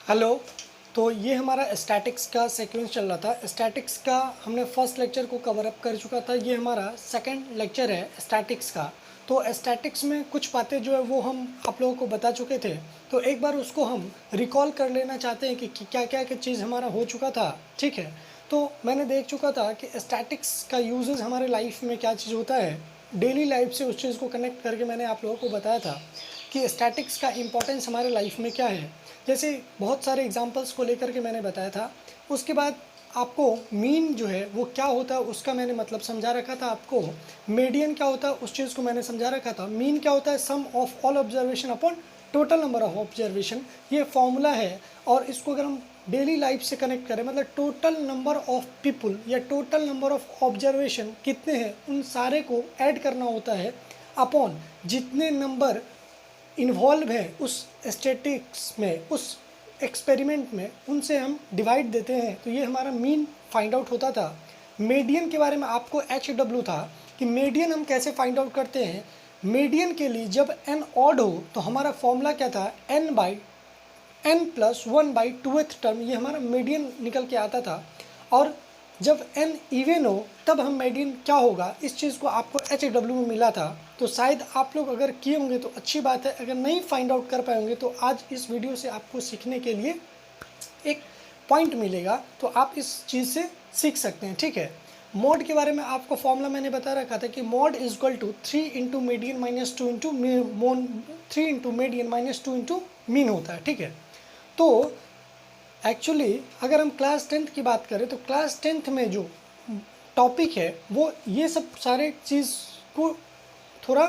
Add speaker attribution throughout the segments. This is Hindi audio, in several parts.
Speaker 1: हेलो। तो ये हमारा स्टैटिक्स का सीक्वेंस चल रहा था। स्टैटिक्स का हमने फर्स्ट लेक्चर को कवर अप कर चुका था। ये हमारा सेकंड लेक्चर है स्टैटिक्स का। तो स्टैटिक्स में कुछ बातें जो है वो हम आप लोगों को बता चुके थे, तो एक बार उसको हम रिकॉल कर लेना चाहते हैं कि क्या क्या क्या चीज़ हमारा हो चुका था। ठीक है, तो मैंने देख चुका था कि स्टैटिक्स का यूजेस हमारे लाइफ में क्या चीज़ होता है। डेली लाइफ से उस चीज़ को कनेक्ट करके मैंने आप लोगों को बताया था कि स्टैटिक्स का इम्पोर्टेंस हमारे लाइफ में क्या है। जैसे बहुत सारे एग्जांपल्स को लेकर के मैंने बताया था। उसके बाद आपको मीन जो है वो क्या होता है उसका मैंने मतलब समझा रखा था। आपको मीडियन क्या होता है उस चीज़ को मैंने समझा रखा था। मीन क्या होता है, sum of all observation upon total number of observation, ये फॉर्मूला है। और इसको अगर हम डेली लाइफ से कनेक्ट करें, मतलब टोटल नंबर ऑफ पीपल या टोटल नंबर ऑफ ऑब्जर्वेशन कितने हैं उन सारे को ऐड करना होता है अपॉन जितने नंबर इन्वॉल्व है उस स्टैटिक्स में, उस एक्सपेरिमेंट में, उनसे हम डिवाइड देते हैं। तो ये हमारा मीन फाइंड आउट होता था। मीडियन के बारे में आपको HW था कि मीडियन हम कैसे फाइंड आउट करते हैं। मीडियन के लिए जब n ऑड हो तो हमारा फॉर्मूला क्या था, n+1/2th टर्म, ये हमारा मीडियन निकल के आता था। और जब n इवन हो तब हम मीडियन क्या होगा, इस चीज़ को आपको HW में मिला था। तो शायद आप लोग अगर किए होंगे तो अच्छी बात है, अगर नहीं फाइंड आउट कर पाएंगे तो आज इस वीडियो से आपको सीखने के लिए एक पॉइंट मिलेगा, तो आप इस चीज़ से सीख सकते हैं। ठीक है, मॉड के बारे में आपको फॉर्मूला मैंने बता रखा था कि mode is equal to 3 into median minus 2 into mean, 3 into median minus 2 into mean होता है। ठीक है, तो एक्चुअली अगर हम क्लास 10th की बात करें तो क्लास 10th में जो टॉपिक है वो ये सब सारे चीज़ को थोड़ा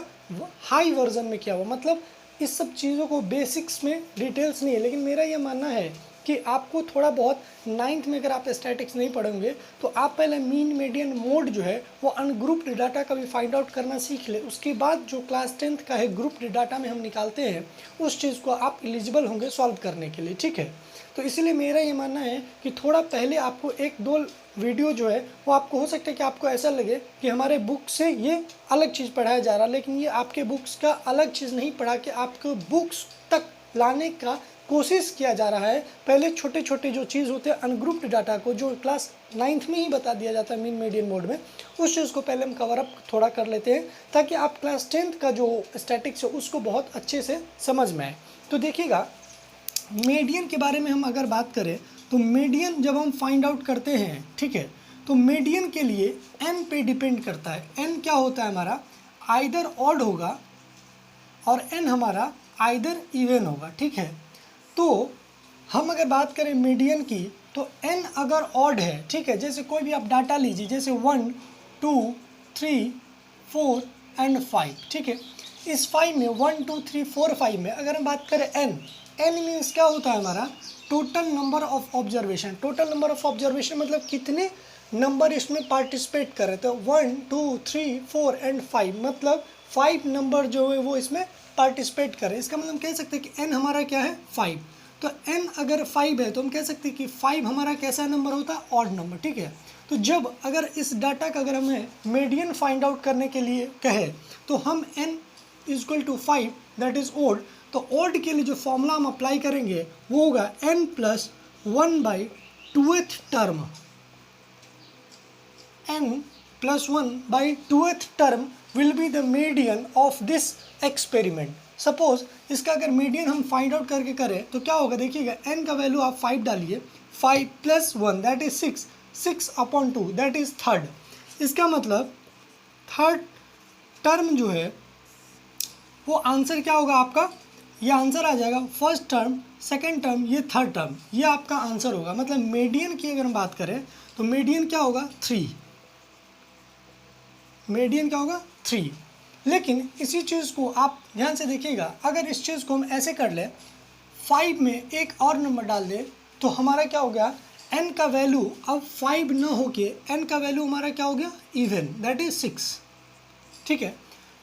Speaker 1: हाई वर्जन में किया हुआ, मतलब इस सब चीज़ों को बेसिक्स में डिटेल्स नहीं है। लेकिन मेरा ये मानना है कि आपको थोड़ा बहुत 9th में अगर आप स्टैटिक्स नहीं पढ़ोगे तो आप पहले मीन मीडियन मोड जो है वो अनग्रुप्ड डाटा का भी फाइंड आउट करना सीख ले। उसके बाद जो क्लास 10th का है ग्रुप्ड डाटा में हम निकालते हैं उस चीज़ को आप एलिजिबल होंगे सॉल्व करने के लिए। ठीक है, तो इसीलिए मेरा ये मानना है कि थोड़ा पहले आपको एक दो वीडियो जो है वो आपको हो सकता है कि आपको ऐसा लगे कि हमारे बुक से ये अलग चीज़ पढ़ाया जा रहा है, लेकिन ये आपके बुक्स का अलग चीज़ नहीं पढ़ा के आपको बुक्स तक लाने का कोशिश किया जा रहा है। पहले छोटे छोटे जो चीज़ होते हैं अनग्रुप्ड डाटा को, जो क्लास 9th में ही बता दिया जाता है मीन मीडियन मोड में, उस चीज़ को पहले हम कवर अप थोड़ा कर लेते हैं ताकि आप क्लास 10th का जो स्टैटिक्स है उसको बहुत अच्छे से समझ में आए। तो देखिएगा, मीडियन के बारे में हम अगर बात करें तो मीडियन जब हम फाइंड आउट करते हैं, ठीक है, तो मीडियन के लिए n पे डिपेंड करता है। n क्या होता है हमारा, आइदर ऑड होगा और n हमारा आइदर इवन होगा। ठीक है, तो हम अगर बात करें मीडियन की तो n अगर ऑड है, ठीक है, जैसे कोई भी आप डाटा लीजिए, जैसे 1 2 3 4 एंड 5, ठीक है, इस 5 में 1 2 3 4 5 में अगर हम बात करें n मीन्स क्या होता है हमारा, total number of observation. Total number of observation मतलब कितने नंबर इसमें पार्टिसिपेट कर रहे थे, 1 2 3 4 एंड 5, मतलब 5 नंबर जो है वो इसमें पार्टिसिपेट कर रहे हैं। इसका मतलब हम कह सकते हैं कि n हमारा क्या है, 5। तो n अगर 5 है तो हम कह सकते हैं कि 5 हमारा कैसा नंबर होता है, ऑड नंबर। ठीक है, तो जब अगर इस डाटा का अगर हमें मीडियन फाइंड आउट करने के लिए कहे तो हम n is equal to 5 that is odd, तो ओड के लिए जो फॉर्मूला हम अप्लाई करेंगे वो होगा n+1/2th term. n+1/2th term will be the median of this experiment. Suppose इसका अगर मीडियन हम फाइंड आउट करके करें तो क्या होगा, देखिएगा, n का वैल्यू आप 5 डालिए, 5 + 1 that is 6, 6/2 that is third. इसका मतलब थर्ड टर्म जो है वो आंसर क्या होगा आपका, ये आंसर आ जाएगा फर्स्ट टर्म, सेकंड टर्म, ये थर्ड टर्म, ये आपका आंसर होगा। मतलब मीडियन की अगर हम बात करें तो मीडियन क्या होगा, 3। मीडियन क्या होगा, 3। लेकिन इसी चीज़ को आप ध्यान से देखिएगा, अगर इस चीज़ को हम ऐसे कर लें, 5 में एक और नंबर डाल दें तो हमारा क्या हो गया, n का वैल्यू अब 5 न होके n का वैल्यू हमारा क्या हो गया, इवन, दैट इज 6। ठीक है,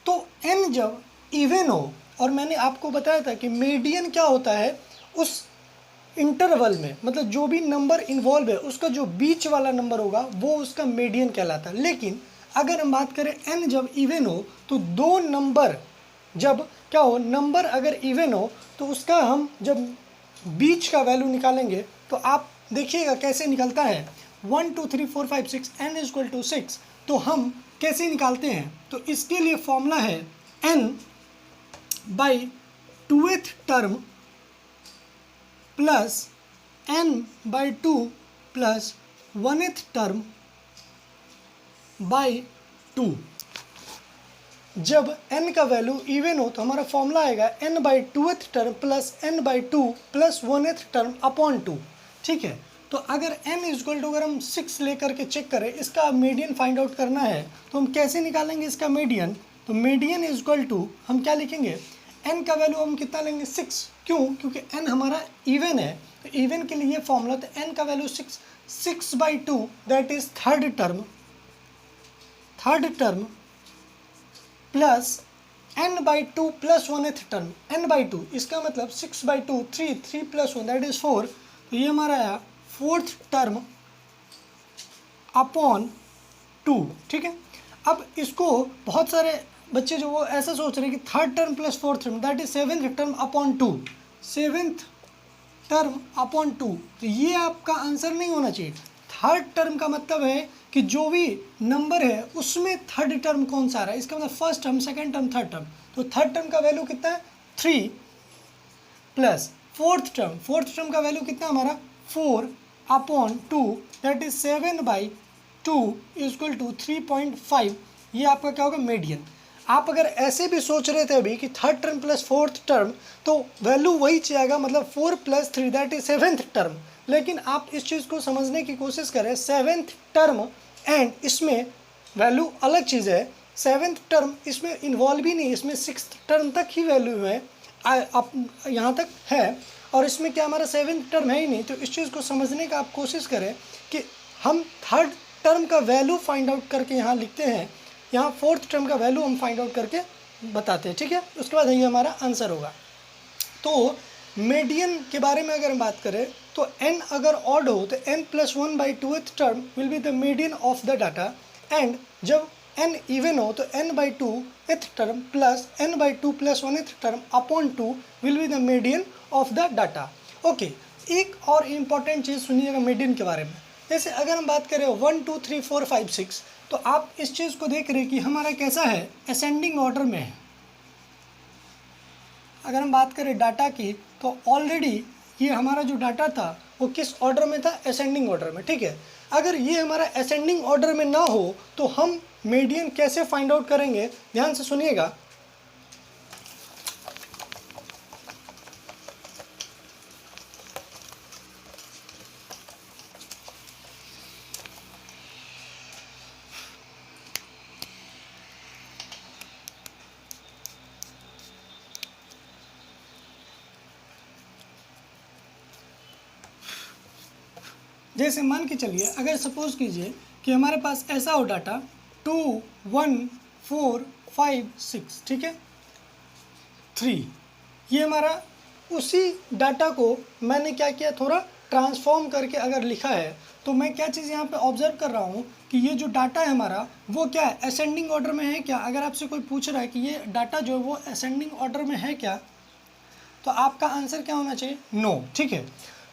Speaker 1: तो n जब इवन हो, और मैंने आपको बताया था कि मीडियन क्या होता है, उस इंटरवल में, मतलब जो भी नंबर इन्वॉल्व है उसका जो बीच वाला नंबर होगा वो उसका मीडियन कहलाता है। लेकिन अगर हम बात करें n जब इवन हो तो दो नंबर जब क्या हो, नंबर अगर इवन हो तो उसका हम जब बीच का वैल्यू निकालेंगे तो आप देखिएगा कैसे निकलता है। 1 2 3 4 5 6 n इक्वल टू 6। तो हम कैसे निकालते हैं, तो इसके लिए फॉर्मूला है n by 2th term plus n by 2 plus 1th term by 2। जब n का वैल्यू इवन हो तो हमारा फॉर्मूला आएगा n by 2th term plus n by 2 plus 1th term upon 2। ठीक है, तो अगर n इक्वल टू अगर हम 6 लेकर के चेक करें, इसका मीडियन फाइंड आउट करना है तो हम कैसे निकालेंगे इसका मीडियन। तो मीडियन इक्वल टू हम क्या लिखेंगे, n का वैल्यू हम कितना लेंगे 6। क्यों, क्योंकि n हमारा इवन है, तो इवन के लिए फॉर्मूला, तो n का value 6 by 2 that is third term plus n by 2 plus 1th term n by 2, इसका मतलब 6 बाई 2 3 प्लस 1 दैट इज 4। तो ये हमारा आया 4th टर्म अपॉन 2। ठीक है, अब इसको बहुत सारे बच्चे जो वो ऐसा सोच रहे हैं कि third term plus 4th term that is 7th term upon 2, 7th term upon 2। तो ये आपका आंसर नहीं होना चाहिए। थर्ड टर्म का मतलब है कि जो भी नंबर है उसमें थर्ड टर्म कौन सा आ रहा है, इसका मतलब first term, second term, third term. तो थर्ड टर्म का वैल्यू कितना है 3 प्लस फोर्थ टर्म का वैल्यू कितना हमारा 4 upon 2 that is 7 by 2 equal to 3.5। ये आपका क्या होगा मीडियन। आप अगर ऐसे भी सोच रहे थे अभी कि third term plus fourth term तो वैल्यू वही जाएगा, मतलब 4 plus 3 that is 7th term. लेकिन आप इस चीज़ को समझने की कोशिश करें, 7th टर्म एंड इसमें वैल्यू अलग चीज़ है। 7th टर्म इसमें इन्वॉल्व ही नहीं, इसमें 6th टर्म तक ही वैल्यू है, आप यहाँ तक है, और इसमें क्या हमारा 7th टर्म है ही नहीं। तो इस चीज़ को समझने का आप कोशिश करें कि हम थर्ड टर्म का वैल्यू फाइंड आउट करके यहाँ लिखते हैं, यहाँ फोर्थ टर्म का वैल्यू हम फाइंड आउट करके बताते हैं। ठीक है, उसके बाद ये हमारा आंसर होगा। तो मीडियन के बारे में अगर हम बात करें तो n अगर ऑड हो तो n plus 1 by 2th term will be the median of the data, and जब n इवन हो तो n by 2th term plus n by 2 plus 1th term upon 2 will be the median of the data. Okay, एक और इम्पॉर्टेंट चीज़ सुनिएगा मीडियन के बारे में। जैसे अगर हम बात करें 1 2 3 4 5 6, तो आप इस चीज़ को देख रहे हैं कि हमारा कैसा है, असेंडिंग ऑर्डर में है। अगर हम बात करें डाटा की तो ऑलरेडी ये हमारा जो डाटा था वो किस ऑर्डर में था, असेंडिंग ऑर्डर में। ठीक है, अगर ये हमारा असेंडिंग ऑर्डर में ना हो तो हम मीडियन कैसे फाइंड आउट करेंगे, ध्यान से सुनिएगा। जैसे मान के चलिए, अगर सपोज कीजिए कि हमारे पास ऐसा हो डाटा 2 1 4 5 6, ठीक है 3, ये हमारा उसी डाटा को मैंने क्या किया, थोड़ा ट्रांसफॉर्म करके अगर लिखा है, तो मैं क्या चीज़ यहाँ पे ऑब्जर्व कर रहा हूँ कि ये जो डाटा है हमारा वो क्या है, असेंडिंग ऑर्डर में है क्या। अगर आपसे कोई पूछ रहा है कि ये डाटा जो है वो असेंडिंग ऑर्डर में है क्या, तो आपका आंसर क्या होना चाहिए, नो। ठीक है,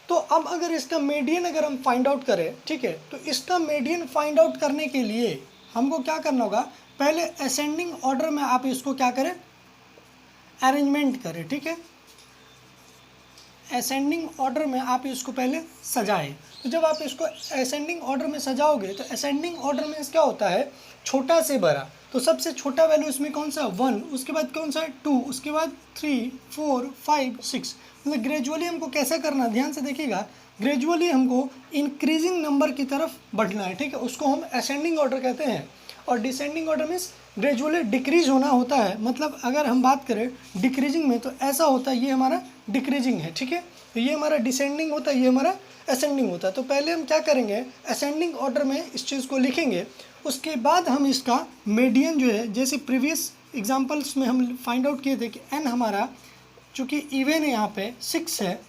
Speaker 1: तो अब अगर इसका मीडियन अगर हम फाइंड आउट करें, ठीक है, तो इसका मीडियन फाइंड आउट करने के लिए हमको क्या करना होगा, पहले असेंडिंग ऑर्डर में आप इसको क्या करें, अरेंजमेंट करें। ठीक है, असेंडिंग ऑर्डर में आप इसको पहले सजाएं। तो जब आप इसको असेंडिंग ऑर्डर में सजाओगे तो असेंडिंग ऑर्डर में क्या होता है, छोटा से बड़ा। तो सबसे छोटा वैल्यू इसमें कौन सा, 1, उसके बाद कौन सा है 2, उसके बाद 3 4 5 6। मतलब ग्रेजुअली हमको कैसे करना, ध्यान से देखिएगा, ग्रेजुअली हमको इंक्रीजिंग नंबर की तरफ बढ़ना है। ठीक है, उसको हम असेंडिंग ऑर्डर कहते हैं। और descending order means gradually decrease होना होता है। मतलब अगर हम बात करें डिक्रीजिंग में तो ऐसा होता है, ये हमारा डिक्रीजिंग है। ठीक है, तो ये हमारा डिसेंडिंग होता है, ये हमारा असेंडिंग होता है। तो पहले हम क्या करेंगे, असेंडिंग ऑर्डर में इस चीज़ को लिखेंगे, उसके बाद हम इसका मीडियन जो है, जैसे प्रीवियस एग्जांपल्स में हम फाइंड आउट किए थे कि n हमारा चूँकि इवन है यहाँ पे 6 है,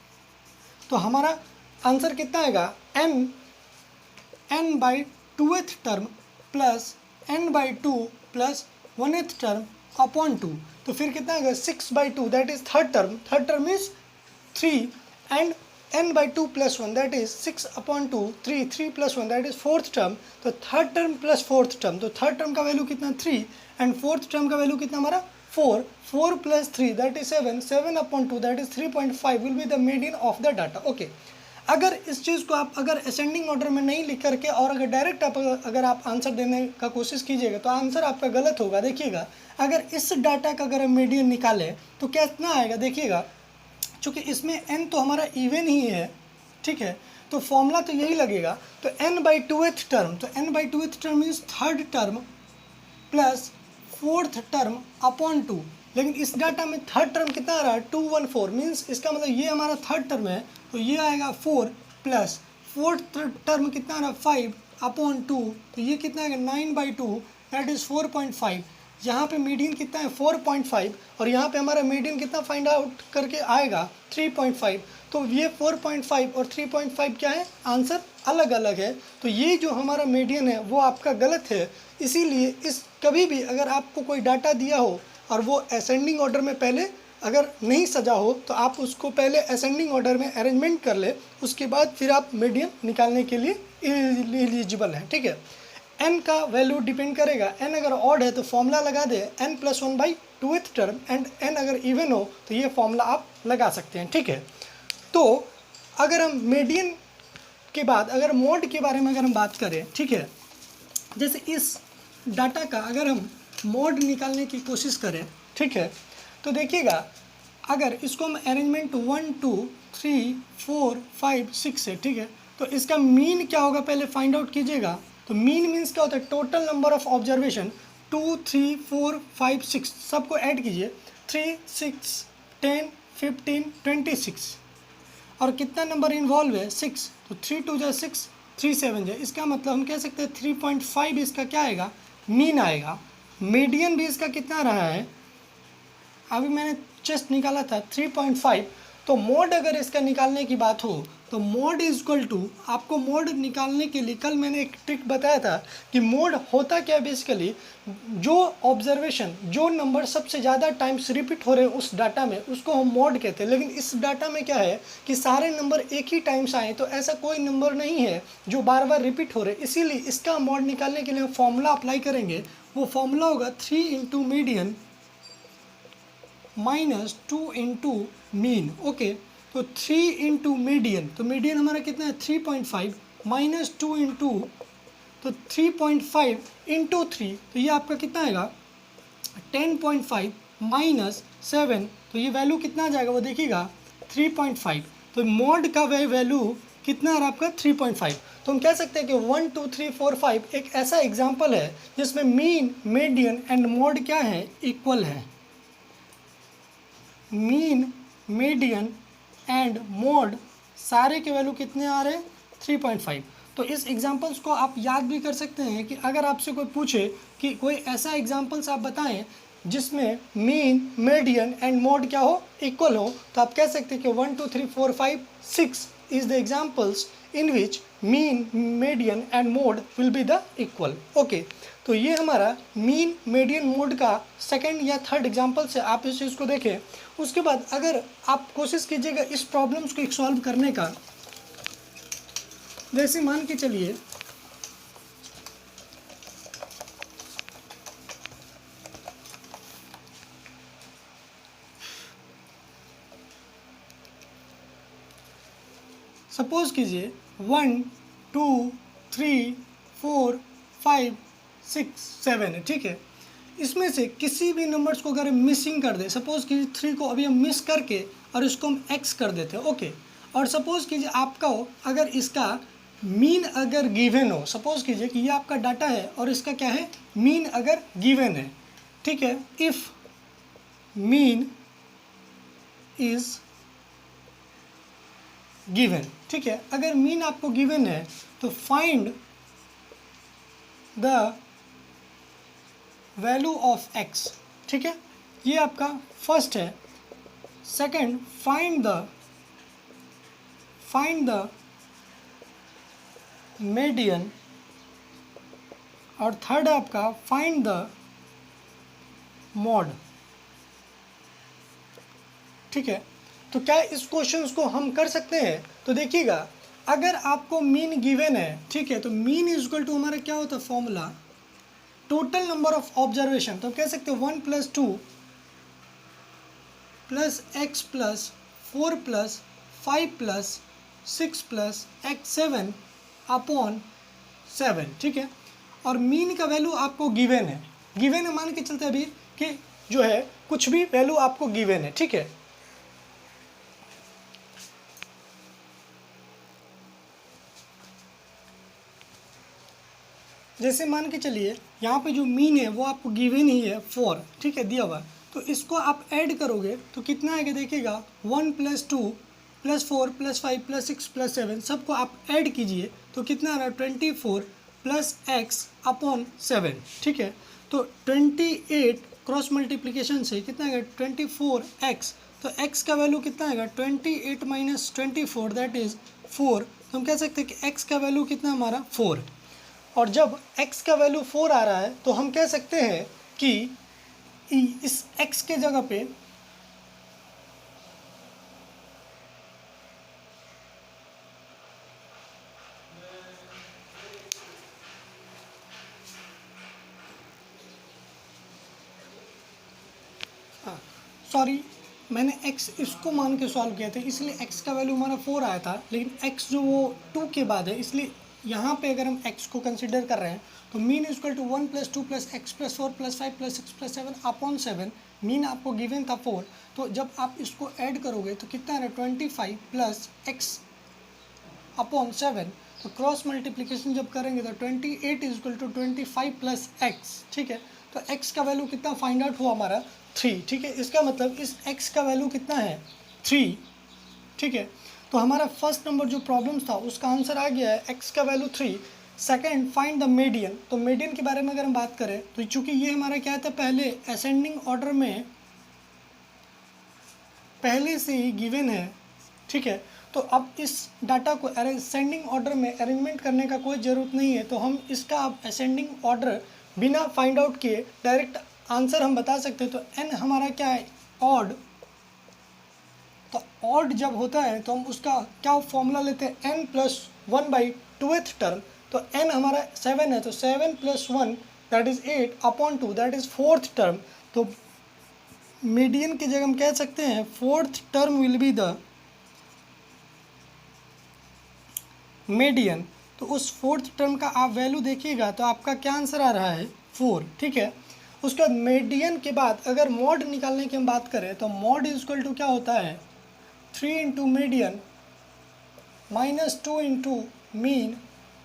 Speaker 1: तो हमारा आंसर कितना आएगा, n by 2th term plus n by 2 plus 1th term upon 2। तो फिर कितना आएगा 6 by 2 that is third term is 3, and n by 2 plus 1 that is 6 upon 2, 3 plus 1 that is fourth term, तो third term plus fourth term, तो थर्ड टर्म का वैल्यू कितना 3 एंड फोर्थ टर्म का वैल्यू कितना हमारा 4, 4 plus 3 that is 7, 7 upon 2 that is 3.5 will be the median of the data. Okay अगर इस चीज़ को आप अगर असेंडिंग ऑर्डर में नहीं लिख करके और अगर डायरेक्ट आप अगर आप आंसर देने का कोशिश कीजिएगा तो आंसर आपका गलत होगा. देखिएगा अगर इस डाटा का अगर हम मीडियन निकालें तो कितना आएगा. देखिएगा चूँकि इसमें n तो हमारा इवन ही है, ठीक है, तो फॉर्मूला तो यही लगेगा. तो n बाई टूएथ टर्म, तो n by twoth term means third term plus fourth term upon 2. लेकिन इस डाटा में थर्ड टर्म कितना आ रहा है 214, मीन्स इसका मतलब ये हमारा थर्ड टर्म है तो ये आएगा 4 प्लस फोर्थ टर्म कितना आ रहा है 5 अपॉन 2, तो ये कितना आएगा 9 बाई 2 दैट इज़ 4.5. यहाँ पे मीडियन कितना है 4.5 और यहाँ पे हमारा मीडियन कितना फाइंड आउट करके आएगा 3.5. तो ये 4.5 और 3.5 क्या है, आंसर अलग अलग है. तो ये जो हमारा मीडियन है वो आपका गलत है. इसीलिए इस कभी भी अगर आपको कोई डाटा दिया हो और वो असेंडिंग ऑर्डर में पहले अगर नहीं सजा हो तो आप उसको पहले असेंडिंग ऑर्डर में अरेंजमेंट कर ले, उसके बाद फिर आप मीडियन निकालने के लिए एलिजिबल हैं. ठीक है, n का वैल्यू डिपेंड करेगा. n अगर ऑड है तो फॉर्मूला लगा दे n plus 1 by twoth term and n अगर इवन हो तो ये फॉर्मूला आप लगा सकते हैं. ठीक है, तो अगर हम मीडियन के बाद अगर मोड के बारे में अगर हम बात करें, ठीक है, जैसे इस डाटा का अगर हम मोड निकालने की कोशिश करें, ठीक है, तो देखिएगा अगर इसको हम अरेंजमेंट 1 2 3 4 5 6 है, ठीक है, तो इसका मीन क्या होगा पहले फाइंड आउट कीजिएगा. तो मीन मीन्स क्या होता है, टोटल नंबर ऑफ ऑब्जर्वेशन 2 3 4 5 6 सबको ऐड कीजिए 3 6 10 15 26 और कितना नंबर इन्वॉल्व है 6, तो 3 2 जा 6 3 7 जा, इसका मतलब हम कह सकते हैं 3.5 इसका क्या आएगा, मीन आएगा. मीडियन भी इसका कितना रहा है, अभी मैंने जस्ट निकाला था 3.5. तो मोड अगर इसका निकालने की बात हो तो मोड इज इक्वल टू, आपको मोड निकालने के लिए कल मैंने एक ट्रिक बताया था कि मोड होता क्या बेसिकली, जो ऑब्जर्वेशन जो नंबर सबसे ज़्यादा टाइम्स रिपीट हो रहे हैं उस डाटा में उसको हम मोड कहते हैं. लेकिन इस डाटा में क्या है कि सारे नंबर एक ही टाइम्स आए, तो ऐसा कोई नंबर नहीं है जो बार बार रिपीट हो रहे, इसीलिए इसका मोड निकालने के लिए हम फॉर्मूला अप्लाई करेंगे. वो फॉर्मूला होगा 3 into median minus 2 into mean. Okay, तो 3 इंटू मीडियन, तो मीडियन हमारा कितना है 3.5 माइनस 2 इंटू, तो 3.5 इंटू 3, तो ये आपका कितना आएगा 10.5 माइनस 7, तो ये वैल्यू कितना आ जाएगा वो देखिएगा 3.5. तो मोड का वैल्यू कितना है आपका 3.5. तो हम कह सकते हैं कि 1 2 3 4 5 एक ऐसा एग्जाम्पल है जिसमें मीन मीडियन एंड मोड क्या है, इक्वल है. मीन मीडियन एंड मोड सारे के वैल्यू कितने आ रहे हैं 3.5. तो इस एग्जांपल्स को आप याद भी कर सकते हैं कि अगर आपसे कोई पूछे कि कोई ऐसा एग्जांपल्स आप बताएं जिसमें मीन मीडियन एंड मोड क्या हो, इक्वल हो, तो आप कह सकते हैं कि 1 2 3 4 5 6 is the examples in which mean median and mode will be the equal. Okay, तो ये हमारा मीन मीडियन मोड का सेकंड या थर्ड एग्जांपल से आप इस चीज़ को देखें. उसके बाद अगर आप कोशिश कीजिएगा इस प्रॉब्लम्स को सॉल्व करने का, जैसे मान के चलिए सपोज कीजिए 1 2 3 4 5 6 7 है, ठीक है, इसमें से किसी भी नंबर्स को अगर मिसिंग कर दे, सपोज कीजिए 3 को अभी हम मिस करके और इसको हम x कर देते हैं. ओके, और सपोज कीजिए आपका हो अगर इसका मीन अगर गिवन हो, सपोज कीजिए कि ये आपका डाटा है और इसका क्या है मीन अगर गिवन है, ठीक है, इफ़ मीन इज गिवन, ठीक है, अगर मीन आपको गिवन है तो find the value of x. ठीक है, ये आपका फर्स्ट है. सेकंड फाइंड द मीडियन और थर्ड है आपका फाइंड द मोड. ठीक है, तो क्या इस क्वेश्चन को हम कर सकते हैं? तो देखिएगा, अगर आपको मीन गिवन है, ठीक है, तो मीन इज इक्वल टू हमारा क्या होता है formula, total number of observation. तो हम कह सकते हैं 1 + 2 + x + 4 + 5 + 6 + x 7 अपॉन 7, ठीक है। और मीन का वैल्यू आपको गिवन है, मान के चलते अभी कि जो है कुछ भी वैल्यू आपको गिवन है, ठीक है। जैसे मान के चलिए यहाँ पे जो मीन है वो आपको गिवन ही है 4, ठीक है, दिया हुआ। तो इसको आप ऐड करोगे तो कितना आएगा देखिएगा, 1 + 2 + 4 + 5 + 6 + 7, सबको आप ऐड कीजिए तो कितना आ रहा है 24 + x अपॉन 7, ठीक है। तो 28 क्रॉस मल्टीप्लिकेशन से कितना आएगा 24x, तो x का वैल्यू कितना आएगा 28 - 24 दैट इज़ 4। तो हम कह सकते हैं कि x का वैल्यू कितना हमारा 4। और जब x का वैल्यू 4 आ रहा है तो हम कह सकते हैं कि इस x के जगह पे सॉरी, मैंने x इसको मान के सॉल्व किया था, इसलिए x का वैल्यू हमारा 4 आया था, लेकिन x जो वो 2 के बाद है, इसलिए यहाँ पे अगर हम x को कंसिडर कर रहे हैं तो mean is equal to 1 + 2 + x + 4 + 5 + 6 + 7 upon 7। Mean आपको गिवन था 4, तो जब आप इसको ऐड करोगे तो कितना है 25 + x अपॉन 7। तो क्रॉस मल्टीप्लिकेशन जब करेंगे तो 28 इज इक्वल टू 25 + x, ठीक है। तो x का वैल्यू कितना फाइंड आउट हुआ हमारा 3, ठीक है। इसका मतलब इस x का वैल्यू कितना है 3, ठीक है। तो हमारा फर्स्ट नंबर जो प्रॉब्लम था उसका आंसर आ गया है x का value 3। Second, find the median. तो मीडियन के बारे में अगर हम बात करें तो चूंकि ये हमारा क्या था पहले असेंडिंग ऑर्डर में पहले से ही गिवन है, ठीक है। तो अब इस डाटा को असेंडिंग ऑर्डर में अरेंजमेंट करने का कोई ज़रूरत नहीं है, तो हम इसका अब असेंडिंग ऑर्डर बिना फाइंड आउट किए डायरेक्ट आंसर हम बता सकते हैं। तो n हमारा क्या है ऑड, तो ऑड जब होता है तो हम उसका क्या फॉर्मूला लेते हैं n + 1/2th टर्म। तो n हमारा 7 है, तो 7 + 1 that is 8 upon 2 that is 4th term. तो मीडियन की जगह हम कह सकते हैं 4th term will be the median. तो उस 4th टर्म का आप वैल्यू देखिएगा तो आपका क्या आंसर आ रहा है 4, ठीक है। उसके बाद मीडियन के बाद अगर मॉड निकालने की हम बात करें तो मॉड इज इक्वल टू क्या होता है 3 × मीडियन -2 × मीन।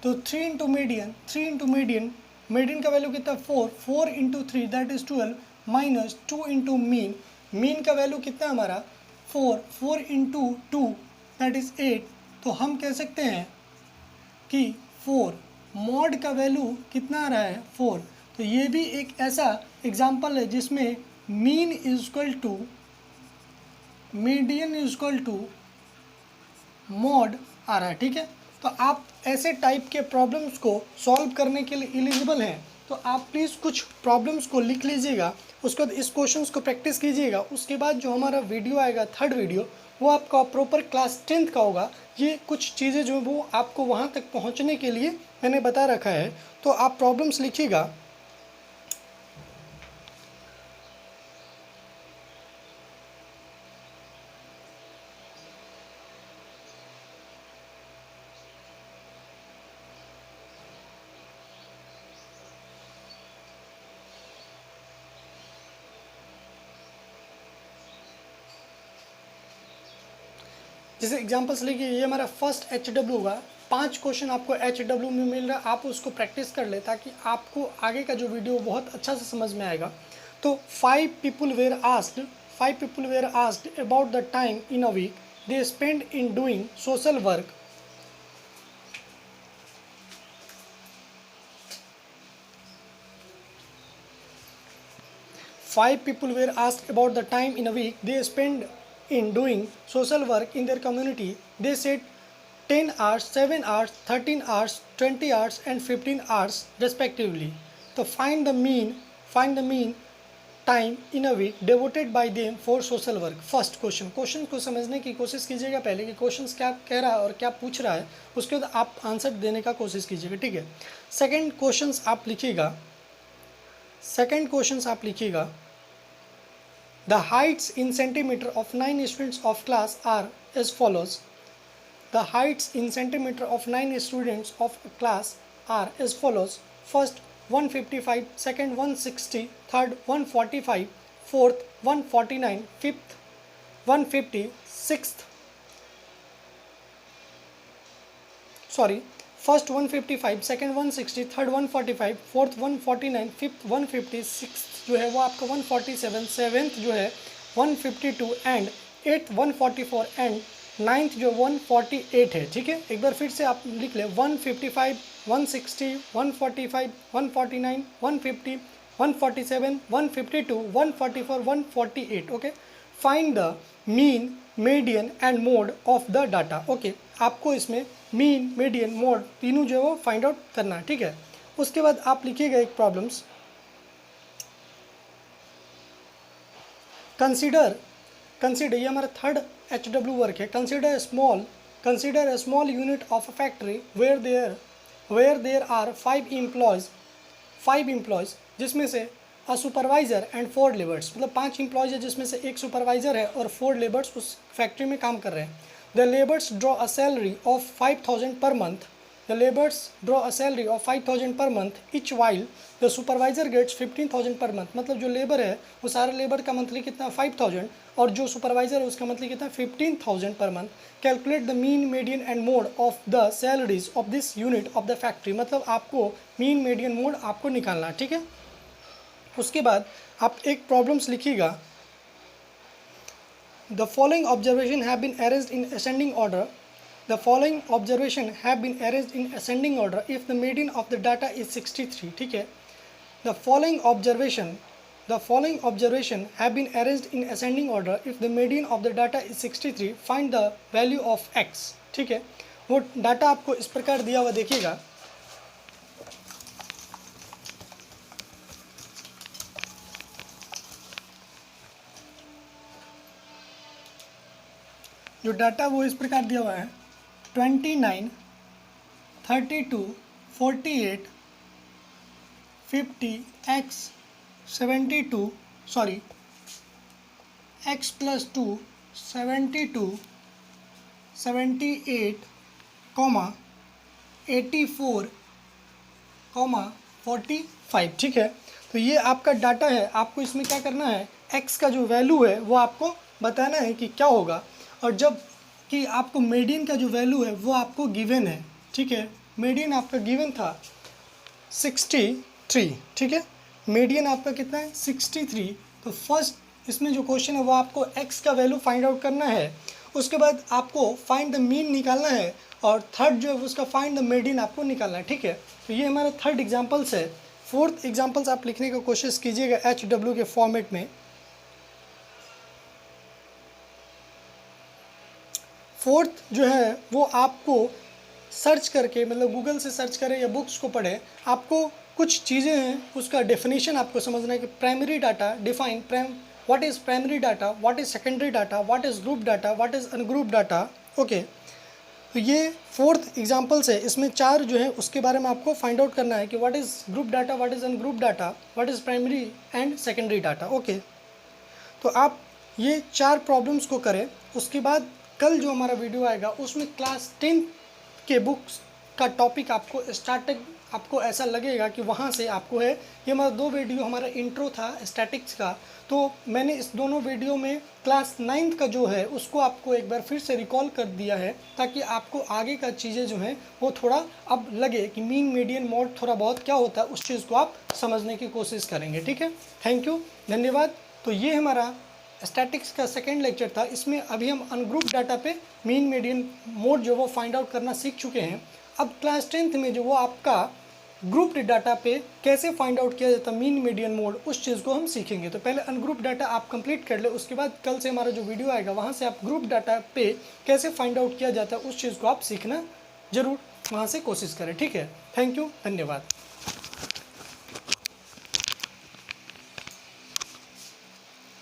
Speaker 1: तो 3 × मीडियन, 3 × मीडियन, मीडियन का वैल्यू कितना 4, 4 × 3 दैट इज़ 12 -2 × मीन। मीन का वैल्यू कितना हमारा 4, 4 × 2 दैट इज़ 8। तो हम कह सकते हैं कि 4 मॉड का वैल्यू कितना आ रहा है 4। तो ये भी एक ऐसा एग्जाम्पल है जिसमें mean is equal to median is equal to mode आ रहा है, ठीक है। तो आप ऐसे टाइप के प्रॉब्लम्स को सॉल्व करने के लिए एलिजिबल हैं, तो आप प्लीज़ कुछ प्रॉब्लम्स को लिख लीजिएगा, उसके बाद इस क्वेश्चंस को प्रैक्टिस कीजिएगा। उसके बाद जो हमारा वीडियो आएगा थर्ड वीडियो वो आपका प्रॉपर क्लास 10th का होगा। ये कुछ चीज़ें जो वो आपको वहाँ तक पहुँचने के लिए मैंने बता रखा है, तो आप प्रॉब्लम्स लिखिएगा। जैसे एग्जांपल्स लिखिए, ये हमारा फर्स्ट HW होगा, 5 क्वेश्चन आपको HW में मिल रहा है, आप उसको प्रैक्टिस कर ले ताकि आपको आगे का जो वीडियो बहुत अच्छा से समझ में आएगा। तो 5 people were asked about the time in a week they spend in doing social work. Five people were asked about the time in a week they spend in doing social work in their community. They said 10 hours, 7 hours, 13 hours, 20 hours and 15 hours respectively. So find the mean time in a week devoted by them for social work. First question को समझने की कोशिश कीजिएगा पहले कि क्वेश्चन क्या कह रहा है और क्या पूछ रहा है, उसके बाद आप आंसर देने का कोशिश कीजिएगा, ठीक है। सेकंड क्वेश्चन आप लिखिएगा the heights in centimetre of 9 students of class are as follows. The heights in centimeter of 9 students of a class are as follows. First 155, second 160, third 145, fourth 149, fifth 150, first 155, second 160, third 145, fourth 149, fifth 150, sixth जो है वो आपका 147, सेवेंथ जो है 152 एंड एट्थ 144 एंड नाइन्थ जो 148 है, ठीक है। एक बार फिर से आप लिख ले 155, 160, 145, 149, 150, 147, 152, 144, 148, okay. Find the mean, median and mode of the data, okay. आपको इसमें मीन, मीडियन, मोड तीनों जो है वो फाइंड आउट करना है, ठीक है। उसके बाद आप लिखिएगा एक प्रॉब्लम्स। कंसीडर ये हमारा थर्ड HW वर्क है। Consider a small unit of a factory where there are 5 employees जिसमें से a supervisor and 4 laborers, मतलब 5 employees है जिसमें से एक supervisor है और 4 laborers उस फैक्ट्री में काम कर रहे हैं। The laborers draw a salary of 5,000 per month. Each while the supervisor gets 15,000 per month, मतलब जो लेबर है वो सारे लेबर का मंथली कितना 5,000 और जो सुपरवाइजर है उसका मंथली कितना 15,000 per month. Calculate the mean, median and mode of the salaries of this unit of the factory, मतलब आपको मीन, मीडियन, मोड आपको निकालना है, ठीक है। उसके बाद आप एक प्रॉब्लम्स लिखिएगा। The following observation have been arranged in ascending order. If the median of the data is 63, ठीक है। The following observation have been arranged in ascending order. If the median of the data is 63, find the value of x, ठीक है। वो डाटा आपको इस प्रकार दिया हुआ देखिएगा। जो डाटा वो इस प्रकार दिया हुआ है 29, 32, 48, 50, x 72, x plus 2 72, 78, 84, 45, ठीक है। तो ये आपका डाटा है। आपको इसमें क्या करना है, x का जो वैल्यू है वो आपको बताना है कि क्या होगा, और जब कि आपको मीडियन का जो वैल्यू है वो आपको गिवन है, ठीक है। मीडियन आपका गिवन था 63, ठीक है। मीडियन आपका कितना है 63। तो फर्स्ट इसमें जो क्वेश्चन है वो आपको x का वैल्यू फाइंड आउट करना है। उसके बाद आपको फाइंड द मीन निकालना है और थर्ड जो है उसका फाइंड द मीडियन आपको निकालना है, ठीक है। तो ये हमारा थर्ड एग्जांपल्स है। फोर्थ एग्जांपल्स आप लिखने की कोशिश कीजिएगा HW के फॉर्मेट में। फोर्थ जो है वो आपको सर्च करके, मतलब गूगल से सर्च करें या बुक्स को पढ़ें, आपको कुछ चीज़ें हैं उसका डेफिनेशन आपको समझना है कि primary data define what is primary data, what is secondary data, what is group data, what is ungroup data, okay. तो ये फोर्थ एग्जांपल्स है। इसमें 4 जो है उसके बारे में आपको फाइंड आउट करना है कि what is group data, what is ungroup data, what is primary and secondary data, okay. तो आप ये 4 प्रॉब्लम्स को करें। उसके बाद कल जो हमारा वीडियो आएगा उसमें क्लास 10 के बुक्स का टॉपिक आपको स्टार्टिंग आपको ऐसा लगेगा कि वहाँ से आपको है। ये हमारा 2 वीडियो हमारा इंट्रो था स्टैटिक्स का, तो मैंने इस दोनों वीडियो में क्लास 9th का जो है उसको आपको एक बार फिर से रिकॉल कर दिया है, ताकि आपको आगे का चीज़ें जो हैं वो थोड़ा अब लगे कि मीन, मीडियन, मोड थोड़ा बहुत क्या होता है, उस चीज़ को आप समझने की कोशिश करेंगे, ठीक है। थैंक यू, धन्यवाद। तो ये हमारा स्टैटिक्स का सेकेंड लेक्चर था। इसमें अभी हम अनग्रुप डाटा पे मीन, मीडियन, मोड जो वो फाइंड आउट करना सीख चुके हैं। अब क्लास 10th में जो वो आपका ग्रुप डाटा पे कैसे फाइंड आउट किया जाता है मीन, मीडियन, मोड, उस चीज़ को हम सीखेंगे। तो पहले अनग्रुप डाटा आप कंप्लीट कर ले, उसके बाद कल से हमारा जो वीडियो आएगा वहाँ से आप ग्रुप डाटा पे कैसे फाइंड आउट किया जाता है उस चीज़ को आप सीखना ज़रूर वहाँ से कोशिश करें, ठीक है। थैंक यू, धन्यवाद।